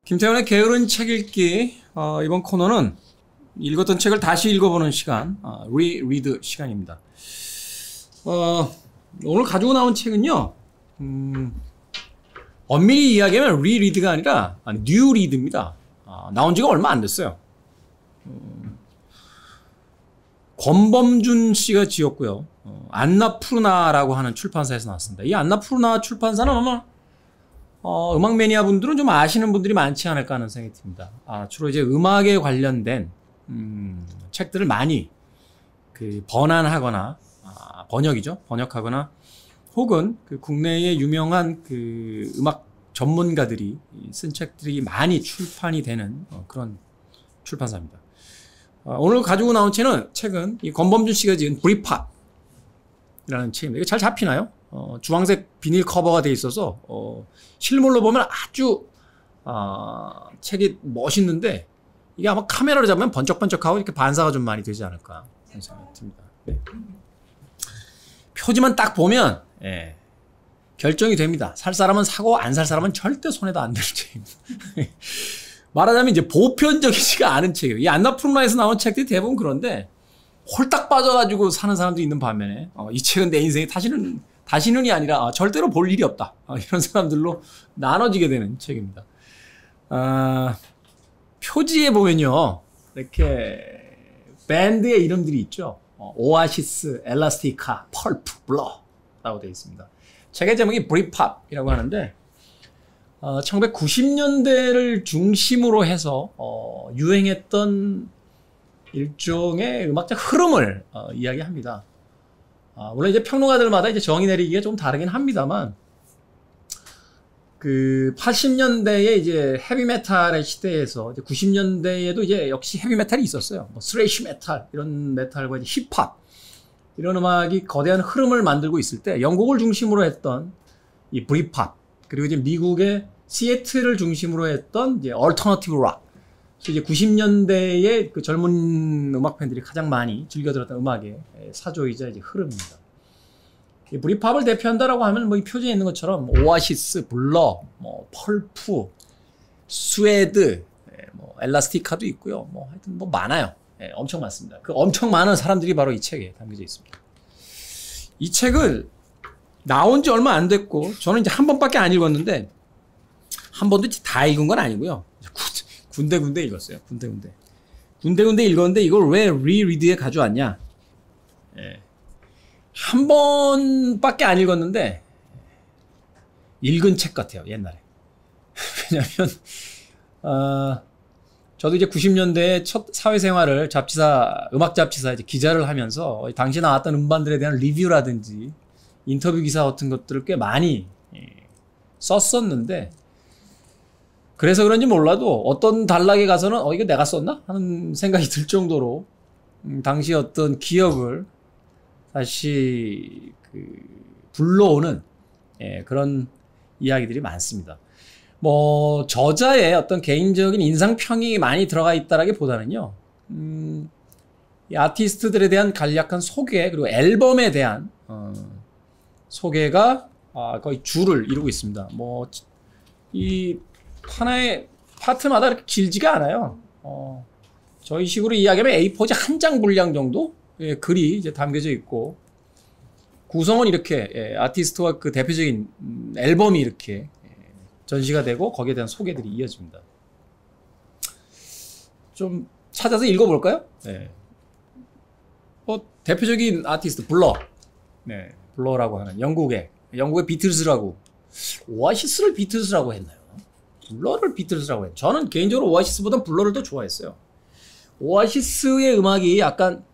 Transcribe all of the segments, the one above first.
김태훈의 게으른 책 읽기. 이번 코너는 읽었던 책을 다시 읽어보는 시간, 리리드 시간입니다. 오늘 가지고 나온 책은요, 엄밀히 이야기하면 리리드가 아니라 뉴리드입니다. 나온 지가 얼마 안 됐어요. 권범준 씨가 지었고요. 안나푸르나라고 하는 출판사에서 나왔습니다. 이 안나푸르나 출판사는 아마 음악 매니아 분들은 좀 아시는 분들이 많지 않을까 하는 생각이 듭니다. 주로 이제 음악에 관련된 책들을 많이 번안하거나 번역하거나 혹은 국내의 유명한 음악 전문가들이 쓴 책들이 많이 출판이 되는 그런 출판사입니다. 오늘 가지고 나온 책은 이 권범준 씨가 지은 브릿팝이라는 책입니다. 이거 잘 잡히나요? 주황색 비닐 커버가 돼 있어서 실물로 보면 아주 책이 멋있는데 이게 아마 카메라로 잡으면 번쩍번쩍하고 이렇게 반사가 좀 많이 되지 않을까 하는 생각이 듭니다. 네. 표지만 딱 보면 결정이 됩니다. 살 사람은 사고 안 살 사람은 절대 손에도 안 댈 책입니다. 말하자면 이제 보편적이지가 않은 책이에요. 이 안나푸르나에서 나온 책들이 대부분 그런데 홀딱 빠져가지고 사는 사람도 있는 반면에 이 책은 내 인생에 다시는이 아니라 절대로 볼 일이 없다. 이런 사람들로 나눠지게 되는 책입니다. 표지에 보면요, 이렇게 밴드의 이름들이 있죠. 오아시스, 엘라스티카, 펄프, 블러라고 되어 있습니다. 책의 제목이 브릿팝이라고 하는데 1990년대를 중심으로 해서 유행했던 일종의 음악적 흐름을 이야기합니다. 물론 이제 평론가들마다 이제 정의 내리기가 좀 다르긴 합니다만 80년대에 이제 헤비메탈의 시대에서 이제 90년대에도 이제 역시 헤비메탈이 있었어요. 스레이시 메탈, 이런 메탈과 이제 힙합, 이런 음악이 거대한 흐름을 만들고 있을 때 영국을 중심으로 했던 이 브릿팝, 그리고 이제 미국의 시애틀을 중심으로 했던 이제 얼터너티브 락, 그래서 이제 90년대의 젊은 음악 팬들이 가장 많이 즐겨 들었던 음악의 사조이자 이제 흐름입니다. 이 브릿팝을 대표한다라고 하면 이 표지에 있는 것처럼 오아시스, 블러, 펄프, 스웨드, 엘라스티카도 있고요. 하여튼 많아요. 엄청 많습니다. 그 엄청 많은 사람들이 바로 이 책에 담겨져 있습니다. 이 책을 나온 지 얼마 안 됐고 저는 이제 한 번밖에 안 읽었는데 한 번도 다 읽은 건 아니고요. 군데군데 읽었어요. 군데군데 읽었는데 이걸 왜 리리드에 가져왔냐? 한 번밖에 안 읽었는데 읽은 책 같아요. 옛날에. 왜냐면 저도 이제 90년대에 첫 사회생활을 음악 잡지사 이제 기자를 하면서 당시 나왔던 음반들에 대한 리뷰라든지 인터뷰 기사 같은 것들을 꽤 많이 썼었는데 그래서 그런지 몰라도 어떤 단락에 가서는 이거 내가 썼나? 하는 생각이 들 정도로 당시 어떤 기억을 다시 불러오는 그런 이야기들이 많습니다. 저자의 어떤 개인적인 인상평이 많이 들어가 있다라기보다는요, 이 아티스트들에 대한 간략한 소개, 그리고 앨범에 대한 소개가 거의 주를 이루고 있습니다. 이 하나의 파트마다 이렇게 길지가 않아요. 저희 식으로 이야기하면 A4지 한 장 분량 정도 글이 이제 담겨져 있고, 구성은 이렇게 아티스트와 그 대표적인 앨범이 이렇게 전시가 되고 거기에 대한 소개들이 이어집니다. 좀 찾아서 읽어볼까요? 네. 대표적인 아티스트 블러, 블러라고 하는 영국의 비틀즈라고, 오아시스를 비틀즈라고 했나요? 블러를 비틀즈라고 했나요? 저는 개인적으로 오아시스보다 블러를 더 좋아했어요. 오아시스의 음악이 약간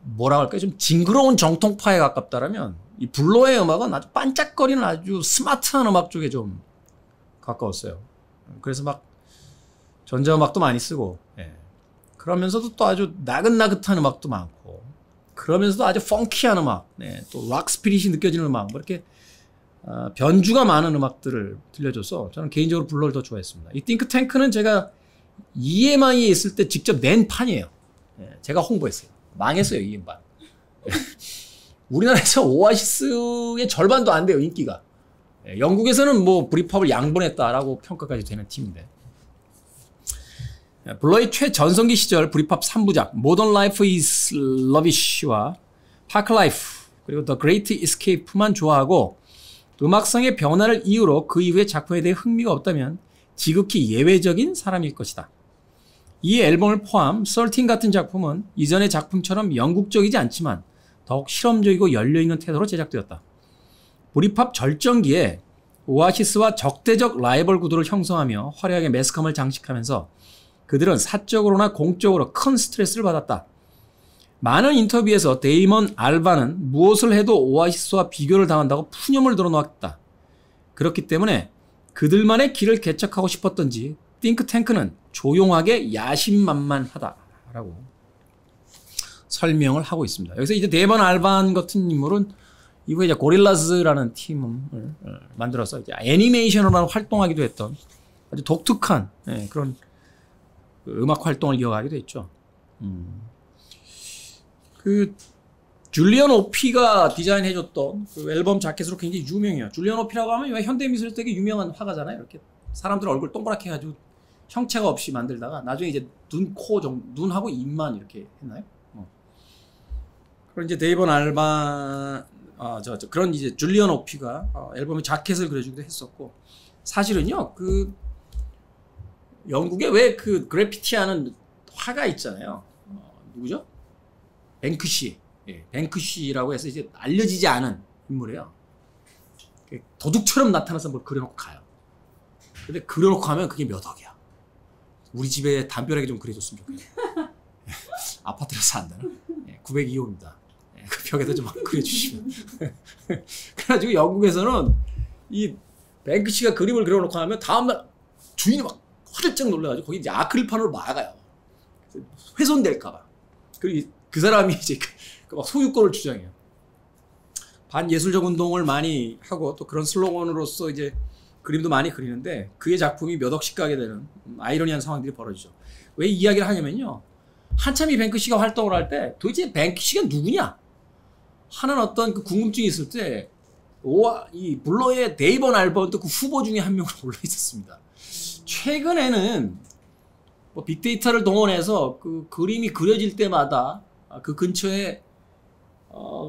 뭐라 할까요? 좀 징그러운 정통파에 가깝다라면 이 블러의 음악은 아주 반짝거리는 아주 스마트한 음악 쪽에 좀 가까웠어요. 그래서 막 전자음악도 많이 쓰고, 그러면서도 또 아주 나긋나긋한 음악도 많고, 그러면서도 아주 펑키한 음악, 또 락 스피릿이 느껴지는 음악, 이렇게 변주가 많은 음악들을 들려줘서 저는 개인적으로 블러를 더 좋아했습니다. 이 띵크탱크는 제가 EMI에 있을 때 직접 낸 판이에요. 제가 홍보했어요. 망했어요, 이 음반. 우리나라에서 오아시스의 절반도 안 돼요, 인기가. 영국에서는 뭐 브릿팝을 양분했다라고 평가까지 되는 팀인데. 블러의 최전성기 시절 브릿팝 3부작 Modern Life is Lavish와 Park Life 그리고 The Great Escape만 좋아하고 음악성의 변화를 이유로 그 이후의 작품에 대해 흥미가 없다면 지극히 예외적인 사람일 것이다. 이 앨범을 포함 13 같은 작품은 이전의 작품처럼 영국적이지 않지만 더욱 실험적이고 열려있는 태도로 제작되었다. 브릿팝 절정기에 오아시스와 적대적 라이벌 구도를 형성하며 화려하게 매스컴을 장식하면서 그들은 사적으로나 공적으로 큰 스트레스를 받았다. 많은 인터뷰에서 데이먼 알바는 무엇을 해도 오아시스와 비교를 당한다고 푸념을 들어놓았다. 그렇기 때문에 그들만의 길을 개척하고 싶었던지 띵크탱크는 조용하게 야심만만하다라고 설명을 하고 있습니다. 여기서 이제 데이먼 알반 같은 인물은 이후에 이제 고릴라즈라는 팀을 만들어서 이제 애니메이션으로 활동하기도 했던 아주 독특한 그런 음악 활동을 이어가기도 했죠. 그 줄리언 오피가 디자인해줬던 그 앨범 자켓으로 굉장히 유명해요. 줄리언 오피라고 하면 현대미술에서 되게 유명한 화가잖아요. 이렇게 사람들 얼굴 동그랗게 해가지고 형체가 없이 만들다가 나중에 이제 눈, 코 정도, 눈하고 입만 이렇게 했나요? 그런 이제 데이먼 알반, 그런 이제 줄리언 오피가 앨범의 자켓을 그려주기도 했었고, 사실은요, 그 영국에 왜 그 그래피티 하는 화가 있잖아요. 누구죠? 뱅크시. 예, 뱅크시라고 해서 이제 알려지지 않은 인물이에요. 도둑처럼 나타나서 뭘 그려놓고 가요. 근데 그려놓고 하면 그게 몇 억이야. 우리 집에 담벼락에 좀 그려줬으면 좋겠네요. 아파트라서 안 되나? 902호입니다. 그 벽에다 좀 그려주시면. 그래가지고 영국에서는 이 뱅크시가 그림을 그려놓고 하면 다음날 주인이 막 화들짝 놀라가지고 거기 이제 아크릴판으로 막아요. 훼손될까봐. 그리고 그 사람이 이제 막 소유권을 주장해요. 반예술적 운동을 많이 하고 또 그런 슬로건으로서 이제 그림도 많이 그리는데 그의 작품이 몇 억씩 가게 되는 아이러니한 상황들이 벌어지죠. 왜 이 이야기를 하냐면요. 한참 이 뱅크시가 활동을 할 때 도대체 뱅크시가 누구냐 하는 어떤 그 궁금증이 있을 때 이 블러의 데이먼 알번도 그 후보 중에 한 명으로 올라 있었습니다. 최근에는 뭐 빅데이터를 동원해서 그 그림이 그려질 때마다 그 근처에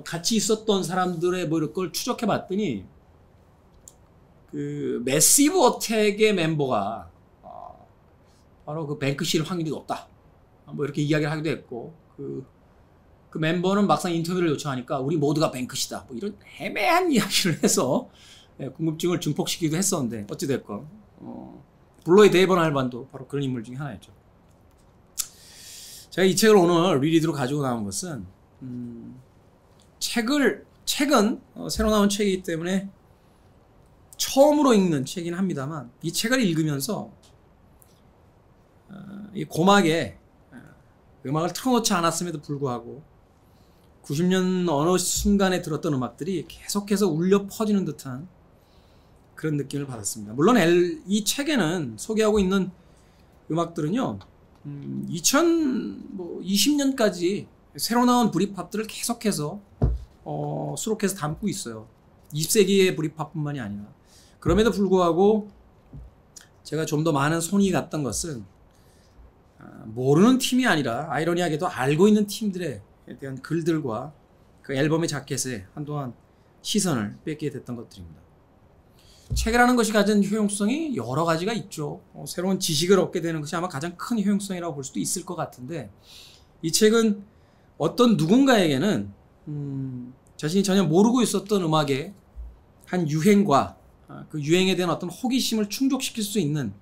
같이 있었던 사람들의 뭐 이런 걸 추적해 봤더니 그 매시브 어택의 멤버가 바로 그 뱅크시일 확률이 높다. 뭐 이렇게 이야기를 하기도 했고 그 멤버는 막상 인터뷰를 요청하니까 우리 모두가 뱅크시다. 뭐 이런 애매한 이야기를 해서 궁금증을 증폭시키기도 했었는데 어찌됐건 블러의 데이먼 알반도 바로 그런 인물 중에 하나였죠. 제가 이 책을 오늘 리리드로 가지고 나온 것은 책은 새로 나온 책이기 때문에 처음으로 읽는 책이긴 합니다만 이 책을 읽으면서 이 고막에 음악을 틀어놓지 않았음에도 불구하고 90년 어느 순간에 들었던 음악들이 계속해서 울려 퍼지는 듯한 그런 느낌을 받았습니다. 물론 이 책에는 소개하고 있는 음악들은요 2020년까지 새로 나온 브릿팝들을 계속해서 수록해서 담고 있어요. 20세기의 브릿팝뿐만이 아니라. 그럼에도 불구하고 제가 좀 더 많은 손이 갔던 것은 모르는 팀이 아니라 아이러니하게도 알고 있는 팀들에 대한 글들과 그 앨범의 자켓에 한동안 시선을 뺏게 됐던 것들입니다. 책이라는 것이 가진 효용성이 여러 가지가 있죠. 새로운 지식을 얻게 되는 것이 아마 가장 큰 효용성이라고 볼 수도 있을 것 같은데 이 책은 어떤 누군가에게는 자신이 전혀 모르고 있었던 음악의 한 유행과 그 유행에 대한 어떤 호기심을 충족시킬 수 있는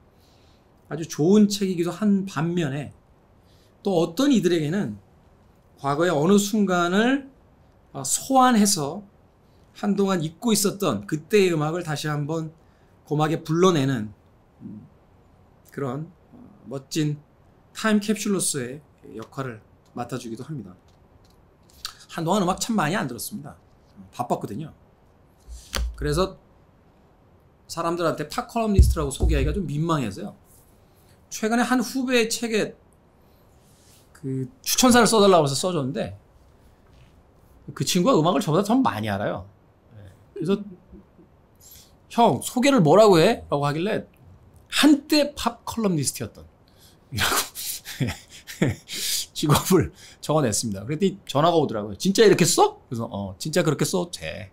아주 좋은 책이기도 한 반면에 또 어떤 이들에게는 과거의 어느 순간을 소환해서 한동안 잊고 있었던 그때의 음악을 다시 한번 고막에 불러내는 그런 멋진 타임캡슐로서의 역할을 맡아주기도 합니다. 한동안 음악 참 많이 안 들었습니다. 바빴거든요. 그래서 사람들한테 팝컬럼니스트라고 소개하기가 좀 민망해서요. 최근에 한 후배의 책에 그 추천사를 써달라고 해서 써줬는데 그 친구가 음악을 저보다 더 많이 알아요. 그래서 형 소개를 뭐라고 해? 라고 하길래 한때 팝 컬럼니스트였던 이라고 직업을 적어냈습니다. 그랬더니 전화가 오더라고요. 진짜 이렇게 써? 그래서 진짜 그렇게 써도 돼.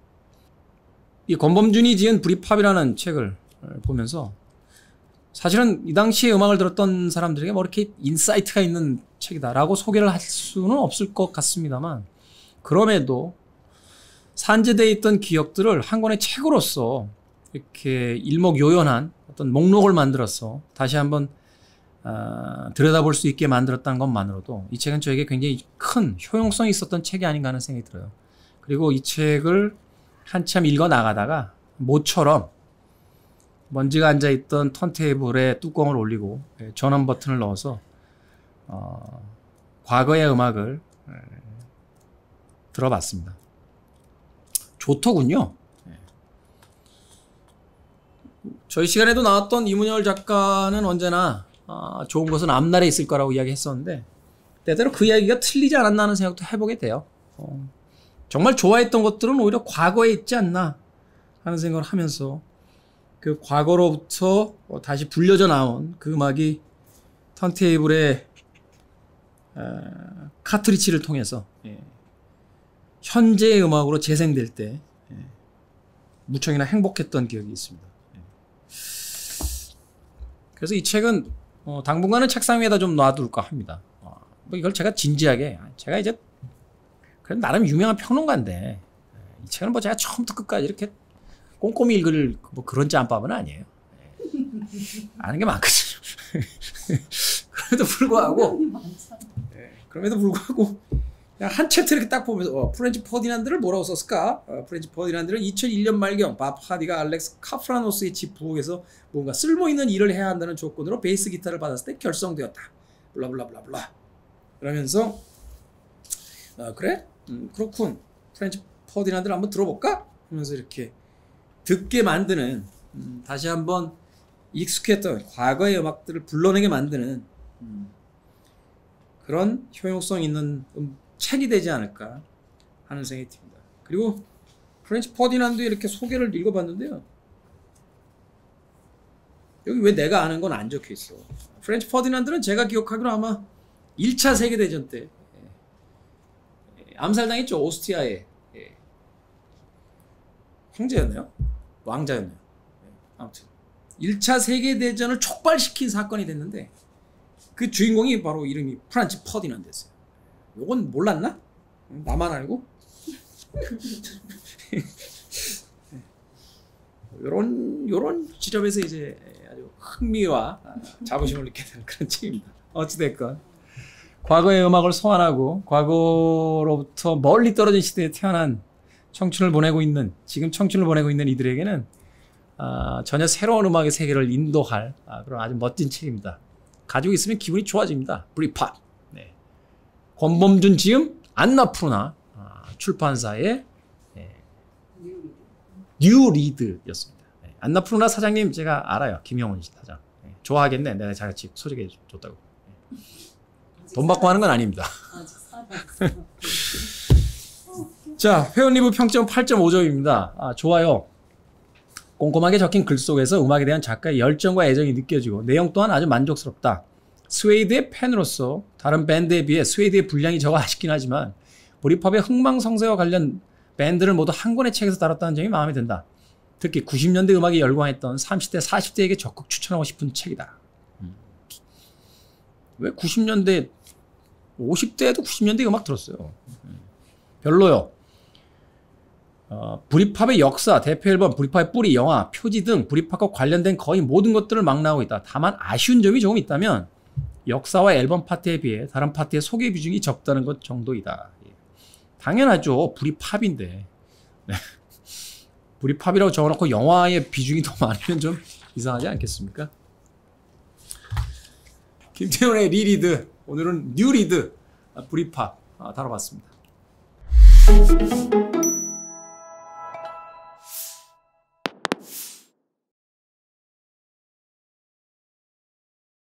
이 권범준이 지은 브릿팝이라는 책을 보면서 사실은 이 당시에 음악을 들었던 사람들에게 뭐 이렇게 인사이트가 있는 책이다라고 소개를 할 수는 없을 것 같습니다만, 그럼에도 산재되어 있던 기억들을 한 권의 책으로서 이렇게 일목요연한 어떤 목록을 만들어서 다시 한번 들여다볼 수 있게 만들었다는 것만으로도 이 책은 저에게 굉장히 큰 효용성이 있었던 책이 아닌가 하는 생각이 들어요. 그리고 이 책을 한참 읽어 나가다가 모처럼 먼지가 앉아있던 턴테이블에 뚜껑을 올리고 전원 버튼을 넣어서 과거의 음악을 들어봤습니다. 좋더군요. 저희 시간에도 나왔던 이문열 작가는 언제나 좋은 것은 앞날에 있을 거라고 이야기했었는데 때때로 그 이야기가 틀리지 않았나 하는 생각도 해보게 돼요. 정말 좋아했던 것들은 오히려 과거에 있지 않나 하는 생각을 하면서 그 과거로부터 다시 불려져 나온 그 음악이 턴테이블의 카트리지를 통해서 현재의 음악으로 재생될 때 무척이나 행복했던 기억이 있습니다. 그래서 이 책은 당분간은 책상 위에다 좀 놔둘까 합니다. 뭐 이걸 제가 진지하게, 제가 이제 그래도 나름 유명한 평론가인데 이 책은 뭐 제가 처음부터 끝까지 이렇게 꼼꼼히 읽을 뭐 그런 짬밥은 아니에요. 아는 게 많거든요. 그럼에도 불구하고 그냥 한 챕터 이렇게 딱 보면서 프렌치 퍼디난드를 뭐라고 썼을까? 프렌치 퍼디난드는 2001년 말경 밥 하디가 알렉스 카프라노스의 집 부엌에서 뭔가 쓸모있는 일을 해야 한다는 조건으로 베이스 기타를 받았을 때 결성되었다. 블라블라블라블라. 그러면서 그래? 그렇군. 프렌치 퍼디난드를 한번 들어볼까? 하면서 이렇게 듣게 만드는, 다시 한번 익숙했던 과거의 음악들을 불러내게 만드는 그런 효용성 있는 책이 되지 않을까 하는 생각이 듭니다. 그리고 프렌치 퍼디난드 이렇게 소개를 읽어봤는데요. 여기 왜 내가 아는 건 안 적혀 있어. 프렌치 퍼디난드는 제가 기억하기로 아마 1차 세계대전 때 암살당했죠. 오스트리아의 황제였나요? 왕자였나요? 아무튼 1차 세계대전을 촉발시킨 사건이 됐는데 그 주인공이 바로 이름이 프란치 퍼디난드였어요. 요건 몰랐나? 나만 알고? 요런 지점에서 이제 아주 흥미와 자부심을 느끼게 되는 그런 책입니다. 어찌됐건 과거의 음악을 소환하고 과거로부터 멀리 떨어진 시대에 태어난 청춘을 보내고 있는, 지금 청춘을 보내고 있는 이들에게는 전혀 새로운 음악의 세계를 인도할 그런 아주 멋진 책입니다. 가지고 있으면 기분이 좋아집니다. 브릿팝. 네. 권범준 지음 안나푸르나 출판사의 뉴리드였습니다. 네. 안나푸르나 사장님 제가 알아요. 김영훈 사장. 네. 좋아하겠네. 내가 자같이 소개해 줬다고. 네. 돈 받고 하는 건 아닙니다. 자, 회원리뷰 평점 8.5점입니다. 좋아요. 꼼꼼하게 적힌 글 속에서 음악에 대한 작가의 열정과 애정이 느껴지고 내용 또한 아주 만족스럽다. 스웨이드의 팬으로서 다른 밴드에 비해 스웨이드의 분량이 적어 아쉽긴 하지만 브릿팝의 흥망성쇠와 관련 밴드를 모두 한 권의 책에서 다뤘다는 점이 마음에 든다. 특히 90년대 음악에 열광했던 30대, 40대에게 적극 추천하고 싶은 책이다. 왜 90년대, 50대에도 90년대 음악 들었어요. 별로요. 브릿팝의 역사, 대표 앨범, 브릿팝의 뿌리, 영화, 표지 등 브릿팝과 관련된 거의 모든 것들을 막 나오고 있다. 다만 아쉬운 점이 조금 있다면 역사와 앨범 파트에 비해 다른 파트의 소개 비중이 적다는 것 정도이다. 당연하죠. 브릿팝인데. 네. 브릿팝이라고 적어놓고 영화의 비중이 더 많으면 좀 이상하지 않겠습니까? 김태훈의 리리드, 오늘은 뉴리드, 브릿팝 다뤄봤습니다.